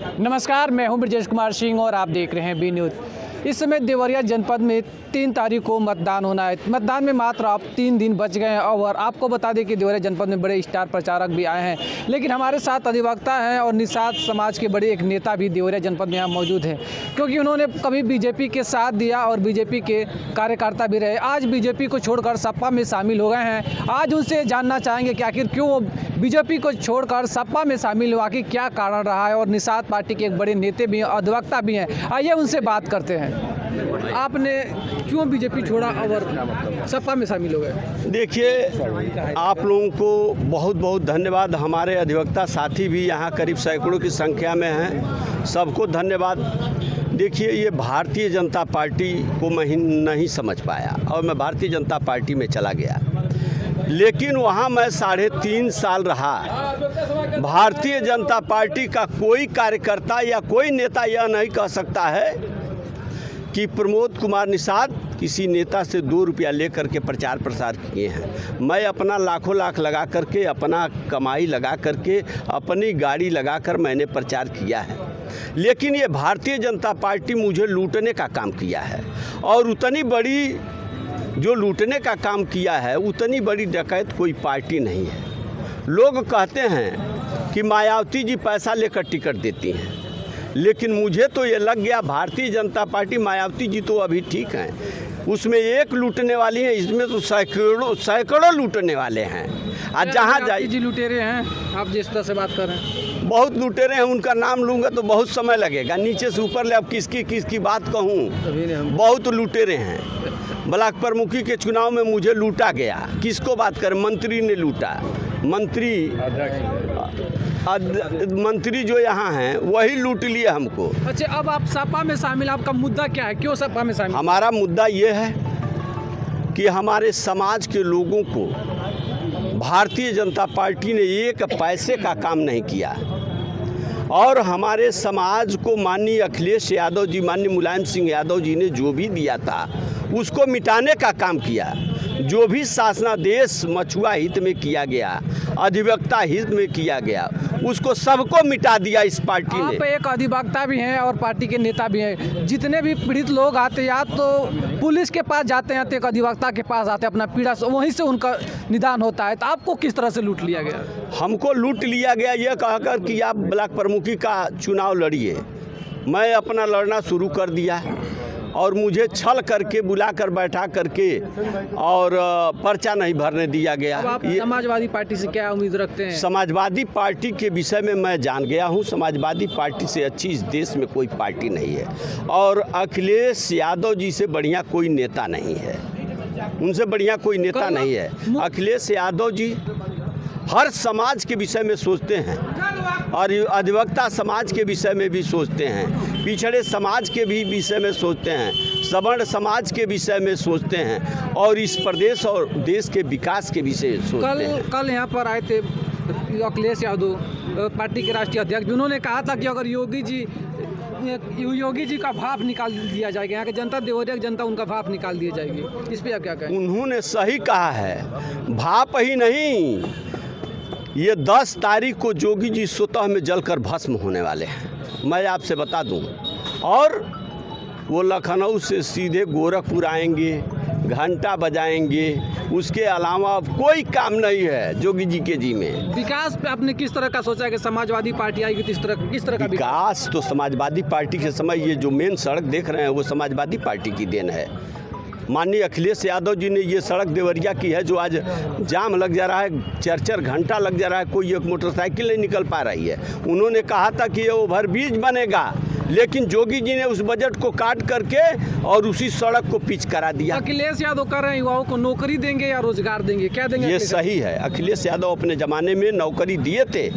नमस्कार, मैं हूं ब्रजेश कुमार सिंह और आप देख रहे हैं बी न्यूज़। इस समय देवरिया जनपद में 3 तारीख को मतदान होना है। मतदान में मात्र अब 3 दिन बच गए हैं और आपको बता दें कि देवरिया जनपद में बड़े स्टार प्रचारक भी आए हैं, लेकिन हमारे साथ अधिवक्ता हैं और निषाद समाज के बड़े एक नेता भी देवरिया जनपद में यहाँ मौजूद हैं, क्योंकि उन्होंने कभी बीजेपी के साथ दिया और बीजेपी के कार्यकर्ता भी रहे। आज बीजेपी को छोड़कर सपा में शामिल हो गए हैं। आज उनसे जानना चाहेंगे कि आखिर क्यों वो बीजेपी को छोड़कर सपा में शामिल हुआ, कि क्या कारण रहा है। और निषाद पार्टी के एक बड़े नेता भी हैं, अधिवक्ता भी हैं। आइए उनसे बात करते हैं। आपने क्यों बीजेपी छोड़ा और सपा में शामिल हो गए? देखिए, आप लोगों को बहुत बहुत धन्यवाद। हमारे अधिवक्ता साथी भी यहाँ करीब सैकड़ों की संख्या में हैं, सबको धन्यवाद। देखिए, ये भारतीय जनता पार्टी को मैं नहीं समझ पाया और मैं भारतीय जनता पार्टी में चला गया, लेकिन वहाँ मैं 3.5 साल रहा। भारतीय जनता पार्टी का कोई कार्यकर्ता या कोई नेता यह नहीं कह सकता है कि प्रमोद कुमार निषाद किसी नेता से 2 रुपया लेकर के प्रचार प्रसार किए हैं। मैं अपना लाखों लाख लगा करके, अपना कमाई लगा करके, अपनी गाड़ी लगाकर मैंने प्रचार किया है, लेकिन ये भारतीय जनता पार्टी मुझे लूटने का काम किया है। और उतनी बड़ी जो लूटने का काम किया है, उतनी बड़ी डकैत कोई पार्टी नहीं है। लोग कहते हैं कि मायावती जी पैसा लेकर टिकट देती हैं, लेकिन मुझे तो ये लग गया भारतीय जनता पार्टी, मायावती जी तो अभी ठीक हैं, उसमें एक लूटने वाली है, इसमें तो सैकड़ों लूटने वाले हैं। आज जहाँ जाइए जी लुटेरे हैं। आप जिस तरह से बात कर रहे हैं, बहुत लुटेरे हैं। उनका नाम लूँगा तो बहुत समय लगेगा, नीचे से ऊपर ले अब किसकी बात कहूँ। बहुत लुटेरे हैं। ब्लॉक प्रमुखी के चुनाव में मुझे लूटा गया। किसको बात करें? मंत्री ने लूटा। मंत्री जो यहाँ हैं वही लूट लिए हमको। अच्छा, अब आप सपा में शामिल, आपका मुद्दा क्या है? क्यों सपा में शामिल? हमारा मुद्दा ये है कि हमारे समाज के लोगों को भारतीय जनता पार्टी ने एक पैसे का काम नहीं किया, और हमारे समाज को माननीय अखिलेश यादव जी, माननीय मुलायम सिंह यादव जी ने जो भी दिया था उसको मिटाने का काम किया। जो भी शासनादेश मछुआ हित में किया गया, अधिवक्ता हित में किया गया, उसको सबको मिटा दिया इस पार्टी ने। आप एक अधिवक्ता भी हैं और पार्टी के नेता भी हैं। जितने भी पीड़ित लोग आते हैं, या तो पुलिस के पास जाते हैं, तो एक अधिवक्ता के पास आते हैं, अपना पीड़ा वहीं से उनका निदान होता है। तो आपको किस तरह से लूट लिया गया? हमको लूट लिया गया ये कहकर कि आप ब्लॉक प्रमुखी का चुनाव लड़िए। मैं अपना लड़ना शुरू कर दिया और मुझे छल करके बुला कर बैठा करके और पर्चा नहीं भरने दिया गया। अब आप समाजवादी पार्टी से क्या उम्मीद रखते हैं? समाजवादी पार्टी के विषय में मैं जान गया हूँ। समाजवादी पार्टी से अच्छी इस देश में कोई पार्टी नहीं है, और अखिलेश यादव जी से बढ़िया कोई नेता नहीं है। उनसे बढ़िया कोई नेता नहीं है। अखिलेश यादव जी हर समाज के विषय में सोचते हैं, और अधिवक्ता समाज के विषय में भी सोचते हैं, पिछड़े समाज के भी विषय में सोचते हैं, सवर्ण समाज के विषय में सोचते हैं, और इस प्रदेश और देश के विकास के विषय सोचते हैं। कल यहाँ पर आए थे अखिलेश यादव, पार्टी के राष्ट्रीय अध्यक्ष। उन्होंने कहा था कि अगर योगी जी का भाप निकाल दिया जाएगा, यहाँ के जनता, देवरिया की जनता, उनका भाप निकाल दिया जाएगी। इस पर आप क्या कहें? उन्होंने सही कहा है। भाप ही नहीं, ये 10 तारीख को योगी जी स्वतः में जलकर भस्म होने वाले हैं, मैं आपसे बता दूं। और वो लखनऊ से सीधे गोरखपुर आएंगे, घंटा बजाएंगे। उसके अलावा अब कोई काम नहीं है योगी जी के जी में। विकास पे आपने किस तरह का सोचा है कि समाजवादी पार्टी आएगी, तो किस तरह का विकास? तो समाजवादी पार्टी के समय ये जो मेन सड़क देख रहे हैं वो समाजवादी पार्टी की देन है। माननीय अखिलेश यादव जी ने ये सड़क देवरिया की है, जो आज जाम लग जा रहा है, 4 घंटा लग जा रहा है, कोई एक मोटरसाइकिल नहीं निकल पा रही है। उन्होंने कहा था कि ये ओवरब्रिज बनेगा, लेकिन योगी जी ने उस बजट को काट करके और उसी सड़क को पिच करा दिया। अखिलेश यादव कह रहे हैं युवाओं को नौकरी देंगे या रोजगार देंगे, क्या देंगे? ये सही है। अखिलेश यादव अपने ज़माने में नौकरी दिए थे,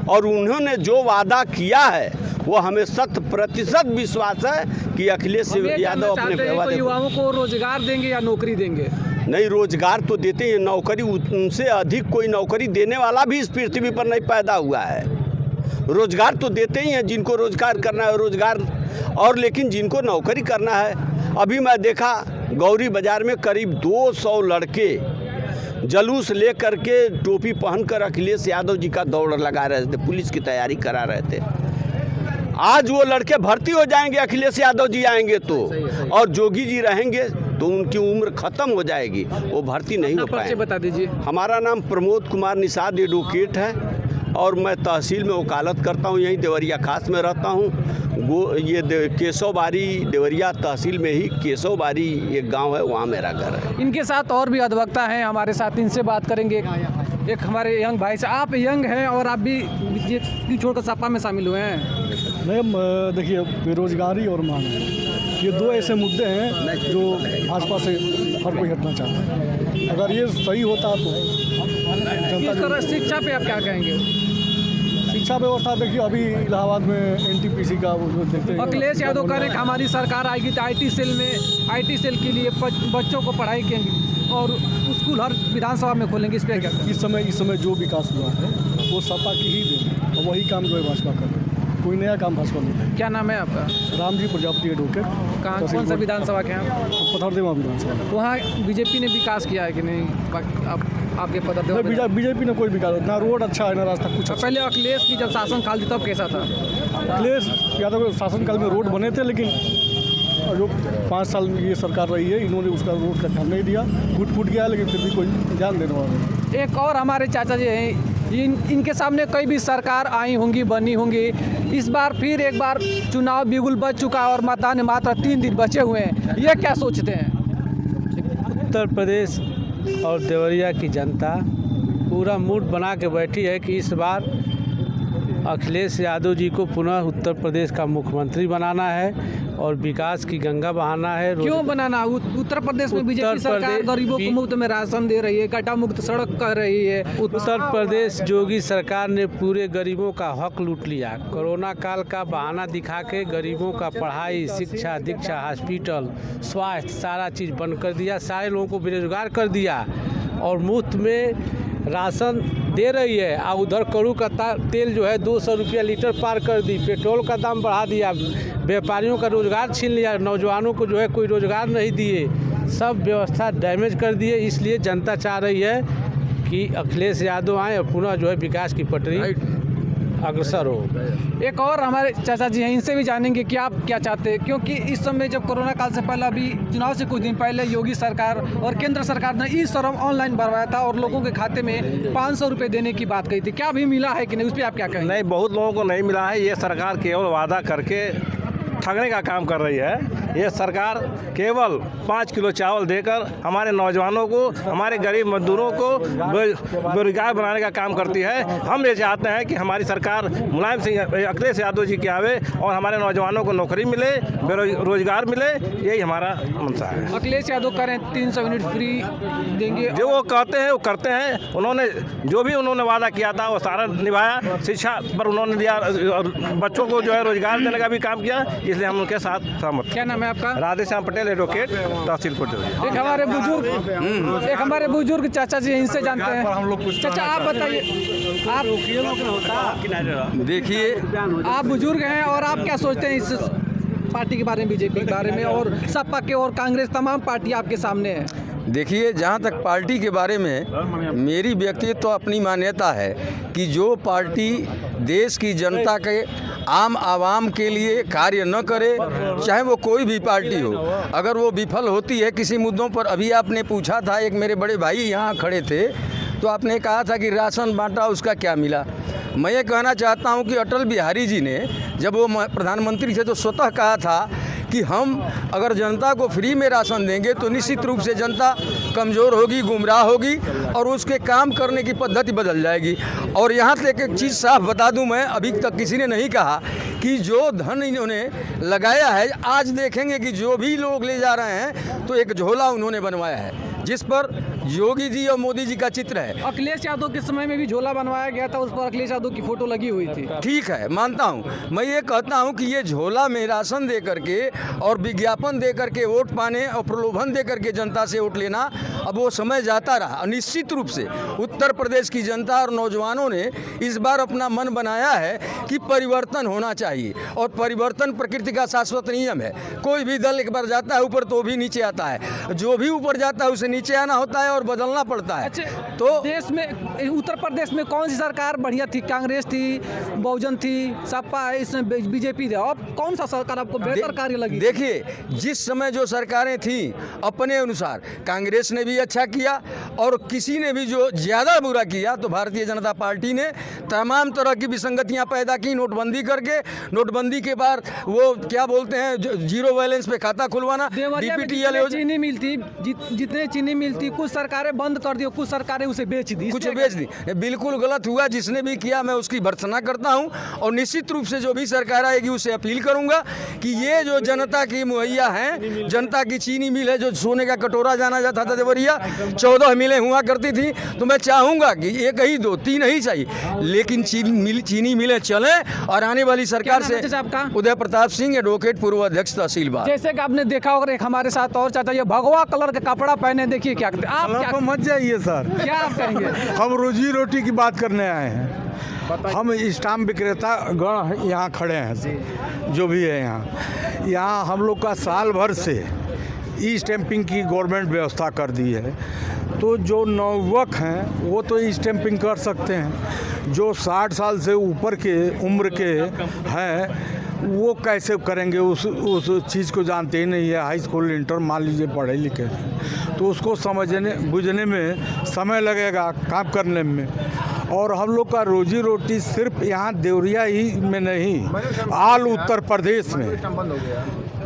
और उन्होंने जो वादा किया है वो हमें 100% विश्वास है कि अखिलेश यादव अपने वादे। युवाओं को रोजगार देंगे या नौकरी देंगे? नहीं, रोजगार तो देते हैं, नौकरी उनसे अधिक कोई नौकरी देने वाला भी इस पृथ्वी पर नहीं पैदा हुआ है। रोजगार तो देते ही हैं, जिनको रोजगार करना है रोजगार, और लेकिन जिनको नौकरी करना है, अभी मैं देखा गौरी बाजार में करीब 200 लड़के जलूस ले करके टोपी पहनकर अखिलेश यादव जी का दौड़ लगा रहे थे, पुलिस की तैयारी करा रहे थे। आज वो लड़के भर्ती हो जाएंगे, अखिलेश यादव जी आएंगे तो, और जोगी जी रहेंगे तो उनकी उम्र खत्म हो जाएगी, वो भर्ती नहीं हो परिचय पाएंगे। बता दीजिए। हमारा नाम प्रमोद कुमार निषाद एडवोकेट है और मैं तहसील में वकालत करता हूँ, यहीं देवरिया खास में रहता हूँ। ये केशवबारी देवरिया तहसील में ही केशवबारी एक गांव है, वहाँ मेरा घर है। इनके साथ और भी अधिवक्ता हैं हमारे साथ, इनसे बात करेंगे। एक हमारे यंग भाई से, आप यंग हैं और आप भी बीजेपी छोड़कर सपा में शामिल हुए हैं। मैम देखिए, बेरोजगारी और मांग, ये दो ऐसे मुद्दे हैं जो भाजपा से हर कोई हटना चाहता है। अगर ये सही होता तो इस तरह शिक्षा पे आप क्या कहेंगे? शिक्षा व्यवस्था देखिए, अभी इलाहाबाद में एनटीपीसी का वो जो देखते हैं, अखिलेश यादव कह रहे हैं कि हमारी सरकार आएगी तो आईटी सेल के लिए बच्चों को पढ़ाई करेंगे और स्कूल हर विधानसभा में खोलेंगे। इस पर क्या कहेंगे? इस समय जो विकास हुआ है वो सपा की ही देन, और वही काम जो है भाजपा कर रही है। कोई नया काम भाजपा नहीं है। क्या नाम है आपका? रामजी प्रजापति एडवोकेट। कहाँ, कौन सा विधानसभा के हैं? पथरदेवा विधानसभा। वहाँ बीजेपी ने विकास किया है कि नहीं? आपके पथरदेवा बीजेपी ने कोई विकास, ना रोड अच्छा है ना रास्ता कुछ अच्छा। पहले अखिलेश की जब शासन काल थी तब कैसा था? अखिलेश यादव शासनकाल में रोड बने थे, लेकिन जो 5 साल में ये सरकार रही है, इन्होंने उसका रोड का ध्यान नहीं दिया। फूट गया, लेकिन फिर भी कोई ध्यान देने वाला नहीं। एक और हमारे चाचा जी हैं, इनके सामने कई भी सरकार आई होंगी, बनी होंगी। इस बार फिर एक बार चुनाव बिगुल बच चुका है और मतदान में मात्र 3 दिन बचे हुए हैं। ये क्या सोचते हैं? उत्तर प्रदेश और देवरिया की जनता पूरा मूड बना के बैठी है कि इस बार अखिलेश यादव जी को पुनः उत्तर प्रदेश का मुख्यमंत्री बनाना है और विकास की गंगा बहाना है। क्यों बनाना? उत्तर प्रदेश में बीजेपी सरकार गरीबों को मुफ्त में राशन दे रही है, गड्ढा मुक्त सड़क कर रही है। उत्तर प्रदेश योगी सरकार ने पूरे गरीबों का हक लूट लिया। कोरोना काल का बहाना दिखा के गरीबों का पढ़ाई, शिक्षा, दीक्षा, हॉस्पिटल, स्वास्थ्य सारा चीज़ बंद कर दिया। सारे लोगों को बेरोजगार कर दिया और मुफ्त में राशन दे रही है। और उधर कड़ू का तेल जो है 200 रुपया लीटर पार कर दी। पेट्रोल का दाम बढ़ा दिया। व्यापारियों का रोज़गार छीन लिया। नौजवानों को जो है कोई रोज़गार नहीं दिए। सब व्यवस्था डैमेज कर दिए। इसलिए जनता चाह रही है कि अखिलेश यादव आए और पुनः जो है विकास की पटरी अग्रसर हो। एक और हमारे चाचा जी हैं, इनसे भी जानेंगे कि आप क्या चाहते हैं, क्योंकि इस समय जब कोरोना काल से पहले, अभी चुनाव से कुछ दिन पहले योगी सरकार और केंद्र सरकार ने ई-श्रम ऑनलाइन भरवाया था और लोगों के खाते में 500 रुपये देने की बात कही थी। क्या अभी मिला है कि नहीं? उस पर आप क्या कहेंगे? नहीं, बहुत लोगों को नहीं मिला है। ये सरकार केवल वादा करके ठगने का काम कर रही है। ये सरकार केवल 5 किलो चावल देकर हमारे नौजवानों को, हमारे गरीब मजदूरों को बेरोजगार बनाने का काम करती है। हम ये चाहते हैं कि हमारी सरकार मुलायम सिंह, अखिलेश यादव जी की आवे और हमारे नौजवानों को नौकरी मिले, रोजगार मिले। यही हमारा मंशा है। अखिलेश यादव करें 300 यूनिट फ्री देंगे, जो वो कहते हैं वो करते हैं। उन्होंने जो भी वादा किया था वो सारा निभाया। शिक्षा पर उन्होंने दिया और बच्चों को जो है रोजगार देने का भी काम किया। इसलिए हम उनके साथ सहमत। क्या नाम है आपका? राधेश्याम पटेल एडवोकेट, तहसीलपुर देवरिया। एक हमारे बुजुर्ग चाचा जी हैं, इनसे जानते हैं। चाचा आप बताइए, आप देखिए, आप बुजुर्ग हैं और आप क्या सोचते हैं इस पार्टी के बारे में, बीजेपी के बारे में और सपा के और कांग्रेस, तमाम पार्टी आपके सामने है? देखिए, जहाँ तक पार्टी के बारे में मेरी व्यक्तिगत तो अपनी मान्यता है कि जो पार्टी देश की जनता के, आम आवाम के लिए कार्य न करे, चाहे वो कोई भी पार्टी हो, अगर वो विफल होती है किसी मुद्दों पर। अभी आपने पूछा था, एक मेरे बड़े भाई यहाँ खड़े थे तो आपने कहा था कि राशन बांटा, उसका क्या मिला। मैं ये कहना चाहता हूँ कि अटल बिहारी जी ने जब वो प्रधानमंत्री थे तो स्वतः कहा था कि हम अगर जनता को फ्री में राशन देंगे तो निश्चित रूप से जनता कमज़ोर होगी, गुमराह होगी और उसके काम करने की पद्धति बदल जाएगी। और यहाँ तक एक चीज़ साफ बता दूं, मैं अभी तक किसी ने नहीं कहा कि जो धन इन्होंने लगाया है, आज देखेंगे कि जो भी लोग ले जा रहे हैं तो एक झोला उन्होंने बनवाया है जिस पर योगी जी और मोदी जी का चित्र है। अखिलेश यादव के समय में भी झोला बनवाया गया था, उस पर अखिलेश यादव की फोटो लगी हुई थी। ठीक है, मानता हूँ। मैं ये कहता हूँ कि ये झोला में राशन दे करके और विज्ञापन दे करके वोट पाने और प्रलोभन दे करके जनता से वोट लेना, अब वो समय जाता रहा। निश्चित रूप से उत्तर प्रदेश की जनता और नौजवानों ने इस बार अपना मन बनाया है कि परिवर्तन होना चाहिए और परिवर्तन प्रकृति का शाश्वत नियम है। कोई भी दल एक बार जाता है ऊपर तो भी नीचे आता है, जो भी ऊपर जाता है उसे नीचे आना होता है और बदलना पड़ता है। अच्छा, तो देश में उत्तर प्रदेश में कौन सी सरकार बढ़िया थी? कांग्रेस थी, बहुजन थी, सपा, इसमें बीजेपी थी। अब कौन सा सरकार आपको बेहतर कार्य लगी? देखिए, जिस समय जो सरकारें थी अपने अनुसार कांग्रेस ने भी अच्छा किया और किसी ने भी जो ज़्यादा बुरा किया तो भारतीय जनता पार्टी ने तमाम तरह की विसंगतियां पैदा की। नोटबंदी करके, नोटबंदी के बाद वो क्या बोलते हैं, जीरो बैलेंस पे खाता खुलवाना, देवरिया में DPTL जितने चीनी मिलती, जितने चीनी मिलती, कुछ सरकारें बंद कर दी, कुछ सरकारें उसे बेच दी। कुछ बेच दी। बिल्कुल गलत हुआ। जिसने भी किया मैं उसकी भर्त्सना करता हूं और निश्चित रूप से जो भी सरकार आएगी उससे अपील करूंगा कि ये जो जनता की मुहैया है, जनता की चीनी मिल है, जो सोने का कटोरा जाना जाता था देवरिया, 14 मिलें हुआ करती थी, तो मैं चाहूंगा कि एक ही 2 3 नहीं चाहिए, लेकिन चीनी मिलें चले। और आने वाली सरकार से उदय प्रताप सिंह, एडवोकेट, पूर्व अध्यक्ष तहसील बार। जैसे कि आपने देखा होगा, एक हमारे साथ और चाचा, ये भगवा कलर का कपड़ा पहने, देखिए क्या आप क्या मत जाइए सर, क्या आप कहेंगे? हम रोजी रोटी की बात करने आए हैं। हम स्टाम्प विक्रेता गण यहाँ खड़े हैं, जो भी है यहाँ हम लोग का साल भर से ई स्टैंपिंग की गवर्नमेंट व्यवस्था कर दी है। तो जो नवयुवक हैं वो तो ई स्टैंपिंग कर सकते हैं, जो 60 साल से ऊपर के उम्र के हैं वो कैसे करेंगे? उस चीज़ को जानते ही नहीं है। हाई स्कूल, इंटर मान लीजिए पढ़े लिखे हैं, तो उसको समझने बुझने में समय लगेगा, काम करने में। और हम लोग का रोजी रोटी सिर्फ यहाँ देवरिया ही में नहीं, ऑल उत्तर प्रदेश में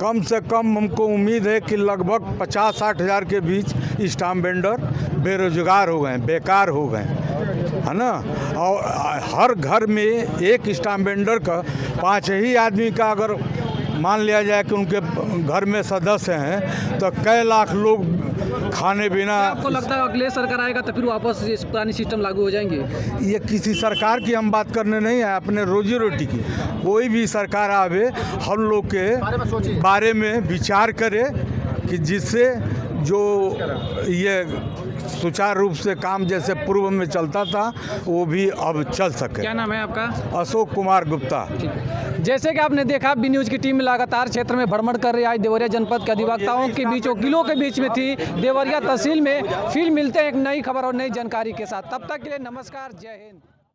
कम से कम हमको उम्मीद है कि लगभग 50-60 हज़ार के बीच स्टाम्प वेंडर बेरोजगार हो गए, बेकार हो गए, है ना। और हर घर में एक स्टाम्प वेंडर का 5 ही आदमी का अगर मान लिया जाए कि उनके घर में सदस्य हैं तो कई लाख लोग खाने बिना। आपको लगता है अगले सरकार आएगा तो फिर वापस इस पुरानी सिस्टम लागू हो जाएंगे? ये किसी सरकार की हम बात करने नहीं है, अपने रोजी रोटी की। कोई भी सरकार आवे हम लोग के बारे में विचार करे कि जिससे जो ये सुचारू रूप से काम जैसे पूर्व में चलता था वो भी अब चल सके। क्या नाम है आपका? अशोक कुमार गुप्ता। जैसे कि आपने देखा, बी न्यूज़ की टीम लगातार क्षेत्र में भ्रमण कर रही है। आज देवरिया जनपद के अधिवक्ताओं के बीच, वकीलों के बीच में थी, देवरिया तहसील में। फिर मिलते हैं एक नई खबर और नई जानकारी के साथ। तब तक के लिए नमस्कार, जय हिंद।